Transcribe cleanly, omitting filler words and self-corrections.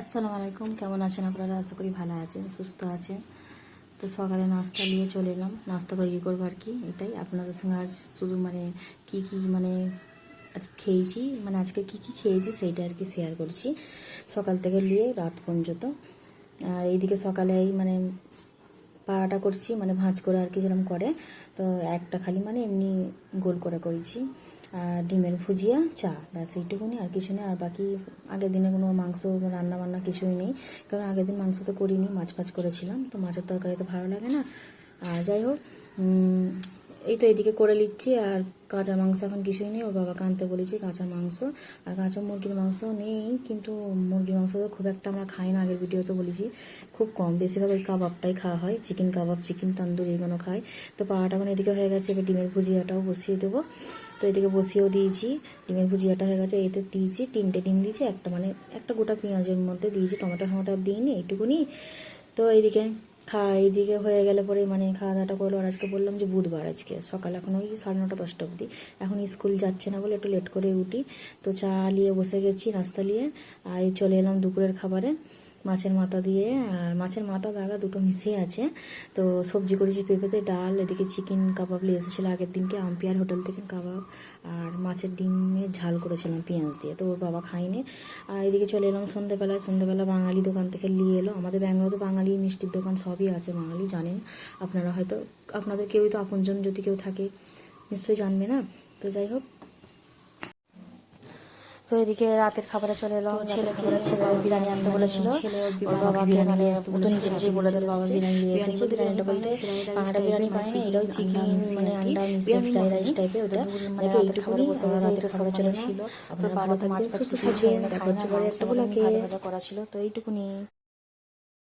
আসসালামু আলাইকুম, কেমন আছেন আপনারা? আশা করি ভালো আছেন, সুস্থ আছেন। তো সকালে নাস্তা নিয়ে চলে এলাম, নাস্তা তৈরি করবো আর কি। এটাই আপনাদের সঙ্গে আজ শুধু কি আজ খেয়েছি, আজকে কি খেয়েছি সেইটা আর কি শেয়ার করছি, সকাল থেকে নিয়ে রাত পর্যন্ত। আর এইদিকে সকালে পাড়াটা করছি, ভাঁজ করে আর কি যেরকম করে, তো একটা খালি এমনি গোল করে করেছি। আর ডিমের ভুজিয়া, চা, ব্যাস এইটুকুনি, আর কিছু নেই। আর বাকি আগের দিনে কোনো মাংস রান্না বান্না কিছুই নেই, কারণ আগের দিন মাংস তো করিনি, মাছ করেছিলাম, তো মাছের তরকারি তো ভালো লাগে না। আর যাই হোক, এই তো এদিকে করে নিচ্ছি। আর কাঁচা মাংস এখন কিছুই নেই, ওর বাবাকে আনতে বলেছি কাঁচা মাংস। আর কাঁচা মুরগির মাংস নেই, কিন্তু মুরগির মাংস তো খুব একটা আমরা খাই না, আগের ভিডিওতে বলেছি, খুব কম, বেশিরভাগ ওই কাবাবটাই খাওয়া হয়, চিকেন কাবাব, চিকেন তান্দুরি এগুলো খাই। তো পাওয়াটা এদিকে হয়ে গেছে, এবার ডিমের ভুজিয়াটাও বসিয়ে দেবো। তো এদিকে বসিয়েও দিয়েছি, ডিমের ভুজিয়াটা হয়ে গেছে, এতে দিয়েছি 3টে ডিম দিয়েছি, একটা গোটা পেঁয়াজের মধ্যে দিয়েছি, টমেটো দিইনি, এইটুকুনি। তো এইদিকে এইদিকে হয়ে গেলে পরে খাওয়া দাওয়াটা করলো। আর আজকে বললাম যে বুধবার, আজকে সকাল এখন ওই 9:30 10টা অবধি, এখন স্কুল যাচ্ছে না বলে একটু লেট করে উঠি। তো চা নিয়ে বসে গেছি, নাস্তা নিয়ে। আর চলে এলাম দুপুরের খাবারে, মাছের মাথা দিয়ে, আর মাছের মাথা দাগা দুটো মিশিয়ে আছে। তো সবজি করেছি পেঁপেতে, ডাল, এদিকে চিকেন কাবাব নিয়ে এসেছিলো আগের দিনকে আম্পিয়ার হোটেল থেকে কাবাব, আর মাছের ডিমের ঝাল করেছিলাম পেঁয়াজ দিয়ে, তো ওর বাবা খায়নি। আর এদিকে চলে এলাম সন্ধ্যেবেলা বাঙালি দোকান থেকে নিয়ে এলো, আমাদের ব্যাঙ্গালোরে তো বাঙালি মিষ্টির দোকান সবই আছে, বাঙালি জানেন আপনারা, হয়তো আপনাদের কেউই তো আপনজন যদি কেউ থাকে নিশ্চয়ই জানবে না। তো যাই হোক, তো এদিকে রাতের খাবারে চলে এলাম, ছেলে বিরিয়ানি আনতে বলেছিল, ওর বাবা বিরিয়ানি আসতে বলেছিল, নিজেই বলে দেয় বাবা বিরিয়ানি নিয়ে এসেছে। বিরিয়ানিটা বলতে বাংলা বিরিয়ানি পাইনি, এটাও চিকেন আন্ডা মিক্সড ফ্রাইড রাইস টাইপের, ওটা রাতের খাবারে বসে গেছে, রাতের খাবারে চলে ছিল। আপনারা ভালো থাকবেন, সুস্থ থাকবেন, দেখা হচ্ছে পরে একটা ভাজা করা ছিল, তো এইটুকুনি।